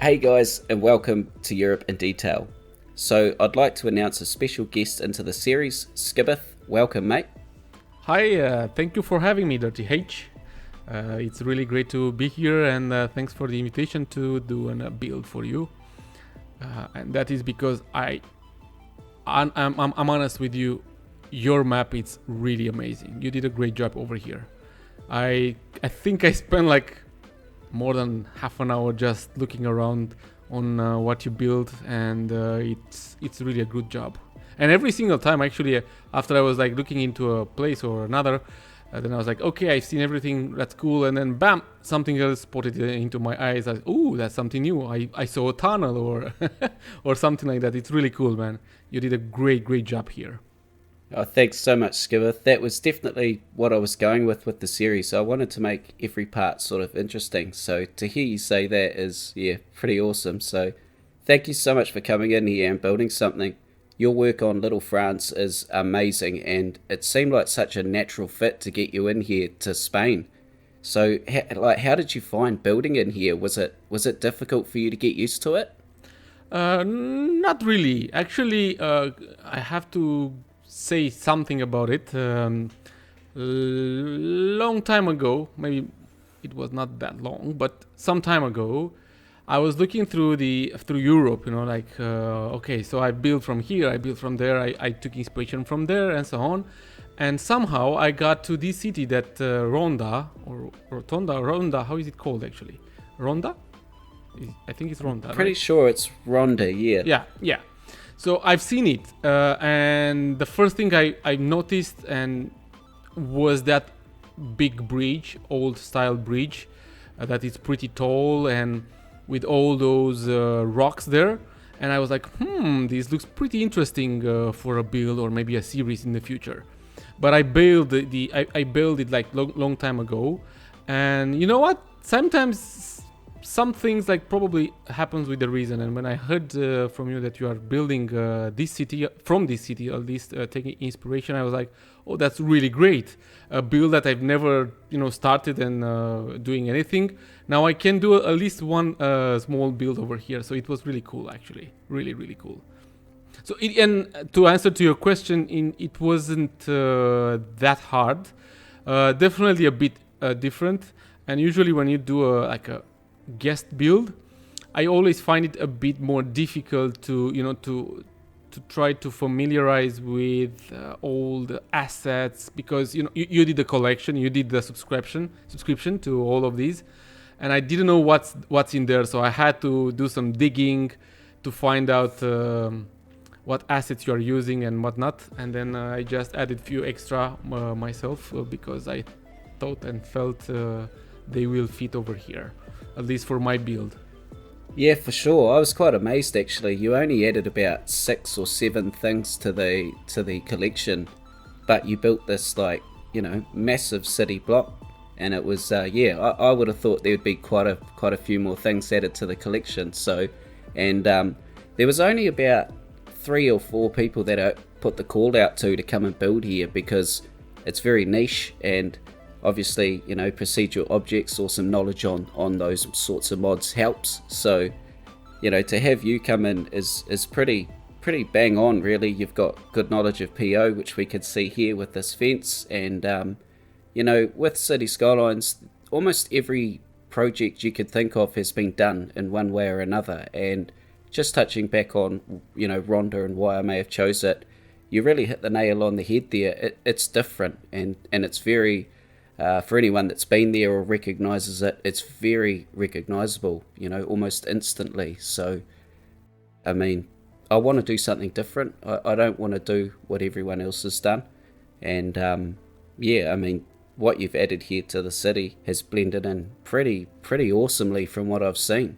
Hey guys, and welcome to Europe in Detail. So I'd like to announce a special guest into the series, Skibbith. Welcome, mate. Hi, thank you for having me, Dirty H. It's really great to be here, and thanks for the invitation to do a build for you. And that is because I'm honest with you. Your map is really amazing. You did a great job over here. I think I spent like more than half an hour just looking around on what you built, and it's really a good job. And every single time, actually, after I was like looking into a place or another, then I was like, okay, I've seen everything, that's cool, and then bam, something else spotted into my eyes. Ooh, that's something new. I saw a tunnel or or something like that. It's really cool, man. You did a great job here. Oh, thanks so much, Skibbith. That was definitely what I was going with the series. So I wanted to make every part sort of interesting. So to hear you say that is, pretty awesome. So thank you so much for coming in here and building something. Your work on Little France is amazing, and it seemed like such a natural fit to get you in here to Spain. So how did you find building in here? Was it difficult for you to get used to it? Not really. Actually, I have to say something about it. Long time ago, maybe it was not that long, but some time ago, I was looking through Europe, okay, so I built from here, I built from there, I took inspiration from there and so on. And somehow I got to this city that Ronda, or Ronda, how is it called actually? Ronda? I think it's Ronda. Pretty sure it's Ronda, yeah. Yeah. So I've seen it, and the first thing I noticed and was that big bridge, old style bridge, that is pretty tall and with all those rocks there. And I was like, this looks pretty interesting for a build or maybe a series in the future. But I built I built it like long time ago, and you know what? Sometimes some things like probably happens with the reason. And when I heard from you that you are building this city at least taking inspiration, I was like, oh, that's really great. A build that I've never started and doing anything. Now I can do at least one small build over here. So it was really cool, actually, really cool. So and to answer to your question, it wasn't that hard. Definitely a bit different. And usually when you do a guest build, I always find it a bit more difficult to try to familiarize with all the assets, because you did the collection, you did the subscription to all of these, and I didn't know what's in there, so I had to do some digging to find out what assets you are using and whatnot, and then I just added few extra myself because I thought and felt they will fit over here, at least for my build. Yeah, for sure. I was quite amazed actually. You only added about 6 or 7 things to the collection, but you built this massive city block, and it was I would have thought there would be quite a few more things added to the collection. So, and there was only about 3 or 4 people that I put the call out to come and build here, because it's very niche, and obviously, procedural objects or some knowledge on those sorts of mods helps. So, to have you come in is pretty bang on, really. You've got good knowledge of PO, which we could see here with this fence. And, with City Skylines, almost every project you could think of has been done in one way or another. And just touching back on, Ronda and why I may have chose it, you really hit the nail on the head there. It's different, and it's very... for anyone that's been there or recognises it, it's very recognisable, almost instantly. So, I mean, I want to do something different. I don't want to do what everyone else has done. And, I mean, what you've added here to the city has blended in pretty awesomely from what I've seen.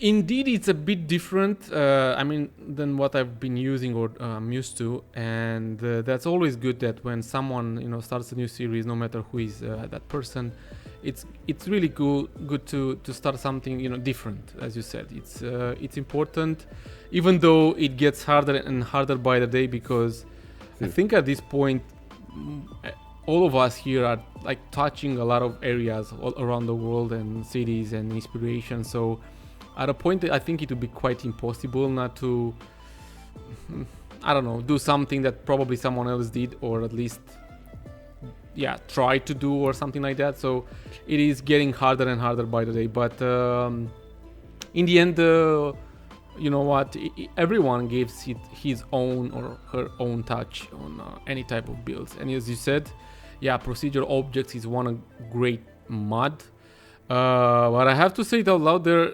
Indeed, it's a bit different, than what I've been using or I'm used to, and that's always good that when someone starts a new series, no matter who is that person, it's really good to start something different. As you said, it's important, even though it gets harder and harder by the day, because I think at this point all of us here are like touching a lot of areas all around the world and cities and inspiration. So at a point, I think it would be quite impossible not to, I don't know, do something that probably someone else did, or at least, yeah, try to do, or something like that. So it is getting harder and harder by the day. But in the end, you know what? Everyone gives it his own or her own touch on any type of builds. And as you said, yeah, procedural objects is one great mod. But I have to say it out loud there.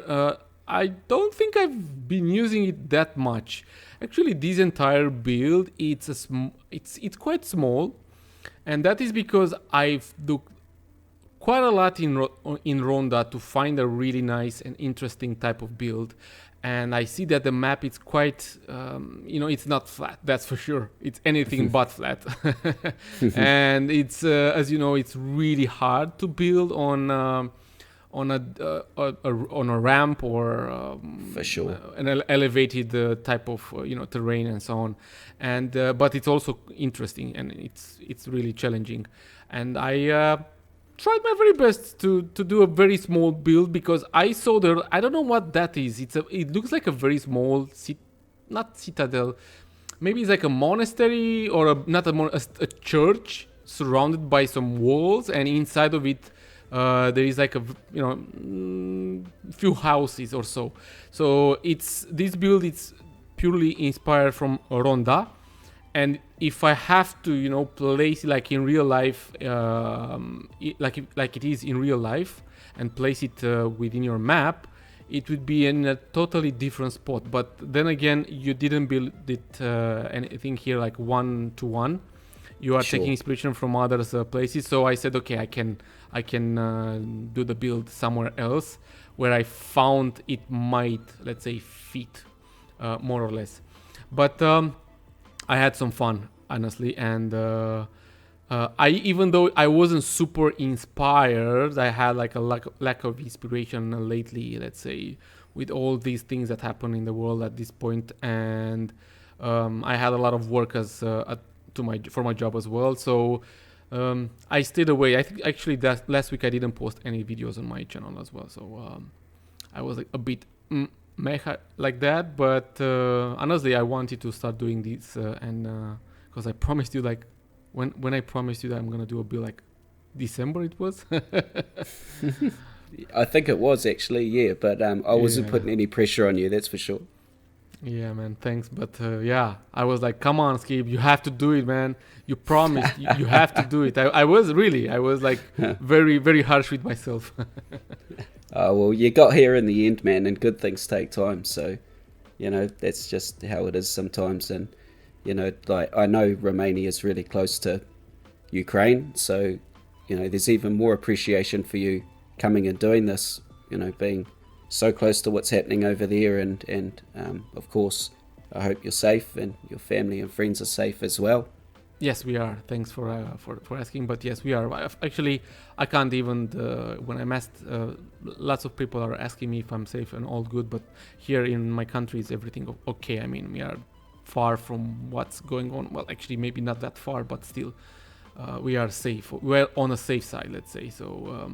I don't think I've been using it that much. Actually, this entire build, it's quite small, and that is because I've looked quite a lot in Ronda to find a really nice and interesting type of build. And I see that the map is quite, it's not flat, that's for sure. It's anything but flat. And it's, as you know, it's really hard to build on a ramp or for sure an elevated type of terrain and so on. And but it's also interesting, and it's really challenging. And I tried my very best to do a very small build, because I saw there, I don't know what that is. It looks like a very small not citadel, maybe it's like a monastery, or a church surrounded by some walls, and inside of it there is like a few houses or so. So this build is purely inspired from Ronda. And if I have to, place it like in real life, like it is in real life, and place it within your map, it would be in a totally different spot. But then again, you didn't build it anything here like 1-to-1. You are taking inspiration from other places. So I said, okay, I can do the build somewhere else where I found it might, let's say, fit more or less. But I had some fun, honestly, and even though I wasn't super inspired, I had like a lack of inspiration lately, let's say, with all these things that happen in the world at this point. And I had a lot of work for my job as well, so I stayed away. I think actually that last week I didn't post any videos on my channel as well, so I was like a bit mecha like that. But honestly, I wanted to start doing this, and because I promised you, like when I promised you that I'm gonna do a build like December, it was. I think it was actually, yeah, but I wasn't putting any pressure on you, that's for sure. Yeah, man, thanks. But yeah, I was like, come on, Skib, you have to do it, man. You promised, you have to do it. I was like very, very harsh with myself. Well, you got here in the end, man, and good things take time. So, that's just how it is sometimes. And, like, I know Romania is really close to Ukraine. So, there's even more appreciation for you coming and doing this, being so close to what's happening over there. And of course, I hope you're safe and your family and friends are safe as well. Yes, we are. Thanks for asking. But yes, we are. Actually, I can't even. When I'm asked, lots of people are asking me if I'm safe and all good. But here in my country, is everything okay? I mean, we are far from what's going on. Well, actually, maybe not that far, but still, we are safe. We're on a safe side, let's say. So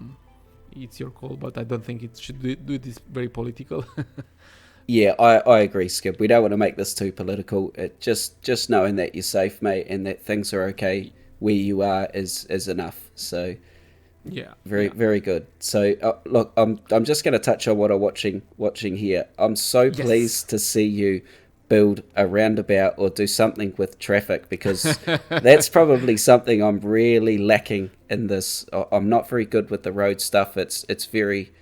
it's your call, but I don't think it should do this very political. Yeah, I agree, Skib. We don't want to make this too political. Just knowing that you're safe, mate, and that things are okay where you are is enough. So, yeah, very good. So, look, I'm just going to touch on what I'm watching here. I'm so pleased to see you build a roundabout or do something with traffic, because that's probably something I'm really lacking in this. I'm not very good with the road stuff. It's very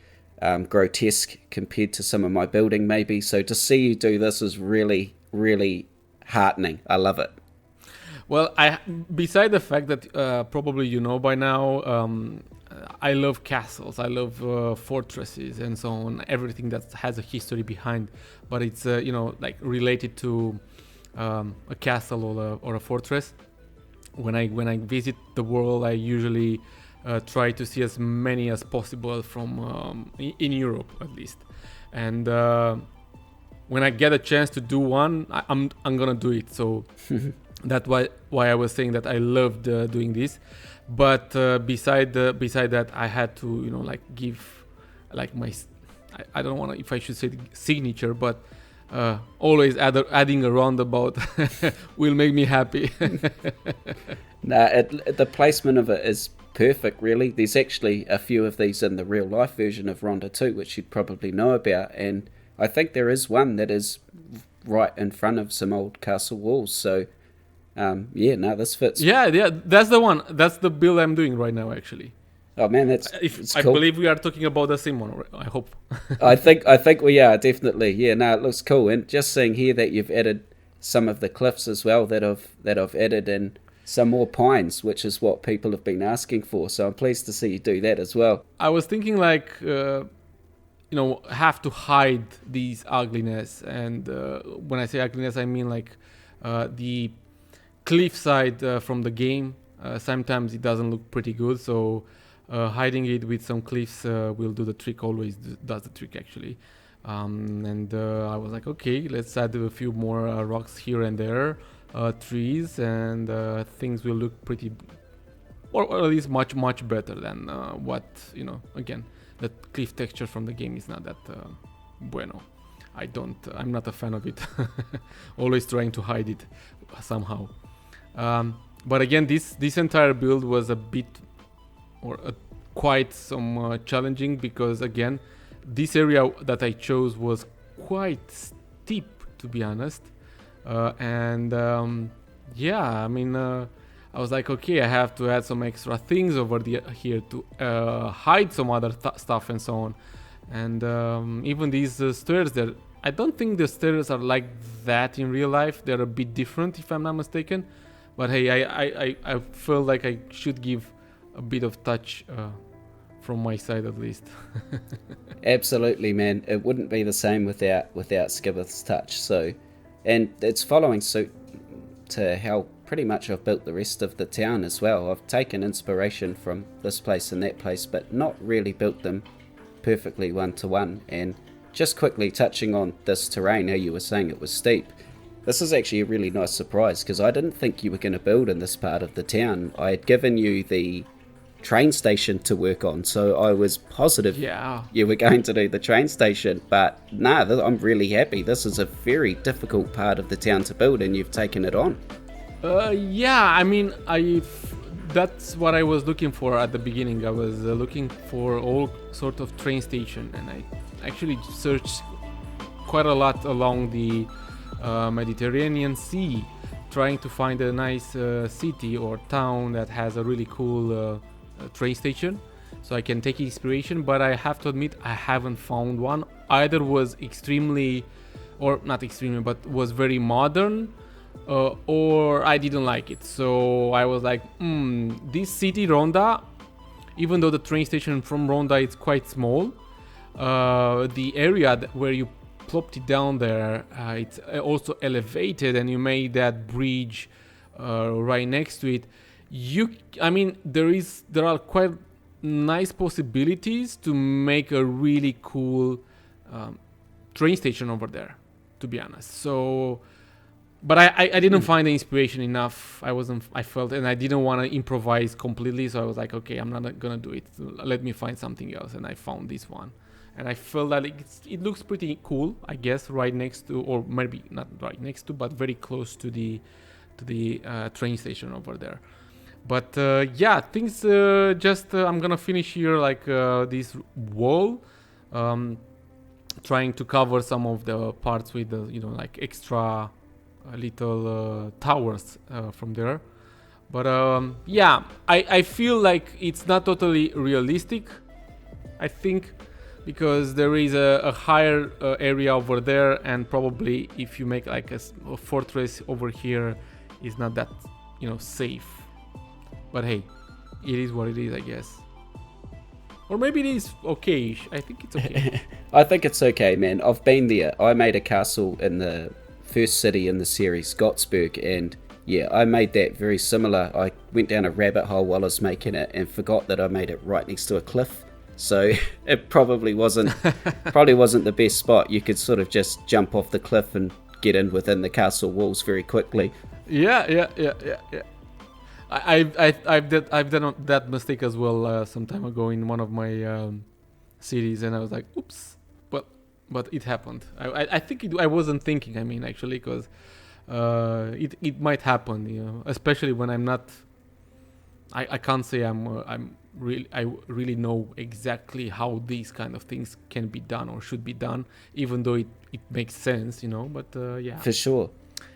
grotesque compared to some of my building maybe. So to see you do this is really, really heartening. I love it. Well, beside the fact that probably by now, I love castles, I love fortresses and so on, everything that has a history behind, but it's like related to a castle or a fortress. When I visit the world, I usually try to see as many as possible from in Europe at least, and when I get a chance to do one, I'm gonna do it. So that's why I was saying that I loved doing this. But beside that, I had to like give like I don't want to, if I should say signature, but always adding a roundabout will make me happy. The placement of it is perfect, really. There's actually a few of these in the real life version of Ronda too, which you'd probably know about, and I think there is one that is right in front of some old castle walls. So this fits. Yeah, that's the one. That's the build I'm doing right now, actually. Oh man, I cool. believe we are talking about the same one. I hope. I think we are, definitely. Yeah, no, it looks cool. And just seeing here that you've added some of the cliffs as well that I've added in some more pines, which is what people have been asking for. So I'm pleased to see you do that as well. I was thinking like have to hide these ugliness, and when I say ugliness, I mean like the cliffside from the game. Sometimes it doesn't look pretty good, so hiding it with some cliffs will do the trick. Always does the trick, actually. And I was like, okay, let's add a few more rocks here and there, trees, and things will look pretty, or at least much better than what again, the cliff texture from the game is not that bueno. I'm not a fan of it. Always trying to hide it somehow. But again, this entire build was a bit, quite some challenging, because again, this area that I chose was quite steep, to be honest. I was like, okay, I have to add some extra things over here to hide some other stuff and so on. And even these stairs there, I don't think the stairs are like that in real life. They're a bit different, if I'm not mistaken. But hey, I feel like I should give a bit of touch from my side, at least. Absolutely, man. It wouldn't be the same without Skibbith's touch. So, and it's following suit to how pretty much I've built the rest of the town as well. I've taken inspiration from this place and that place, but not really built them perfectly one-to-one. And just quickly touching on this terrain, how you were saying it was steep, this is actually a really nice surprise, because I didn't think you were going to build in this part of the town. I had given you the train station to work on, so I was positive you were going to do the train station, but I'm really happy. This is a very difficult part of the town to build, and you've taken it on. That's what I was looking for at the beginning. I was looking for all sort of train station, and I actually searched quite a lot along the Mediterranean Sea, trying to find a nice city or town that has a really cool train station, so I can take inspiration. But I have to admit, I haven't found one. Either was extremely, or not extremely, but was very modern, or I didn't like it. So I was like, this city Ronda, even though the train station from Ronda is quite small, the area where you plopped it down there, it's also elevated, and you made that bridge right next to it. There are quite nice possibilities to make a really cool train station over there, to be honest. So, but I didn't find the inspiration enough. I felt, and I didn't want to improvise completely. So I was like, okay, I'm not gonna do it. Let me find something else, and I found this one. And I felt that it looks pretty cool, I guess, right next to, or maybe not right next to, but very close to the train station over there. But things I'm gonna finish here like this wall, trying to cover some of the parts with the like extra little towers from there. But I feel like it's not totally realistic, I think, because there is a higher area over there, and probably if you make like a fortress over here, is not that safe. But hey, it is what it is, I guess. Or maybe it is okay-ish. I think it's okay. I think it's okay, man. I've been there. I made a castle in the first city in the series, Gotsberg, and yeah, I made that very similar. I went down a rabbit hole while I was making it and forgot that I made it right next to a cliff. So it probably wasn't the best spot. You could sort of just jump off the cliff and get in within the castle walls very quickly. Yeah. I've done that mistake as well some time ago in one of my cities, and I was like, oops. But it happened. I think I wasn't thinking. I mean, actually, because it might happen. You know, especially when I'm not. I can't say I really know exactly how these kind of things can be done or should be done, even though it makes sense, you know. But yeah, For sure.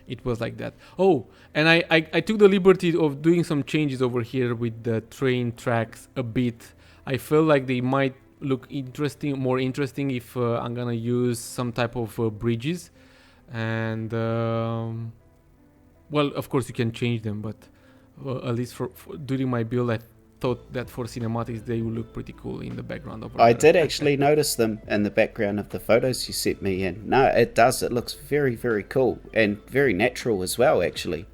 it was like that. Oh, and I took the liberty of doing some changes over here with the train tracks a bit. I feel like they might look more interesting if I'm gonna use some type of bridges, and well, of course you can change them, but at least for during my build, I thought that for cinematics they would look pretty cool in the background over I there. did actually notice them in the background of the photos you sent me, and no, it does. It looks very, very cool and very natural as well, actually.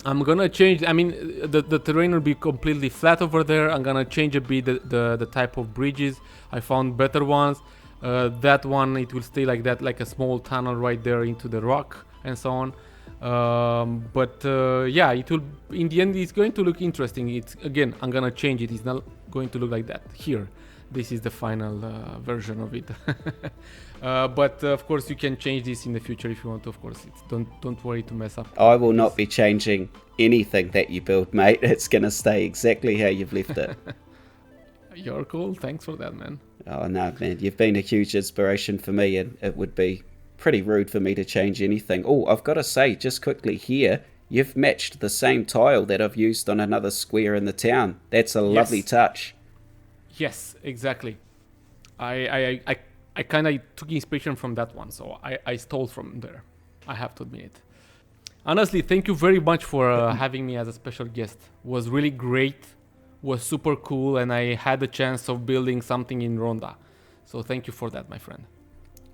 I'm gonna change. I mean, the terrain will be completely flat over there. I'm gonna change a bit the type of bridges. I found better ones. That one, it will stay like that, like a small tunnel right there into the rock and so on. But yeah, it will. In the end, it's going to look interesting. It's again, I'm gonna change it. It's not going to look like that here. This is the final version of it. But of course, you can change this in the future if you want. Of course, don't worry to mess up. I will not be changing anything that you build, mate. It's going to stay exactly how you've left it. You're cool. Thanks for that, man. Oh, no, man. You've been a huge inspiration for me, and it would be pretty rude for me to change anything. Oh, I've got to say, just quickly here, you've matched the same tile that I've used on another square in the town. That's a lovely touch. Yes, exactly. I kind of took inspiration from that one, so I stole from there. I have to admit it. Honestly, thank you very much for having me as a special guest. Was really great, was super cool, and I had the chance of building something in Ronda. So thank you for that, my friend.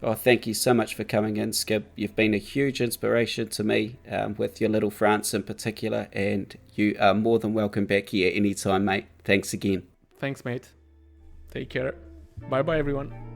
Oh, thank you so much for coming in, Skib. You've been a huge inspiration to me with your little France in particular, and you are more than welcome back here anytime, mate. Thanks again. Thanks, mate. Take care. Bye-bye, everyone.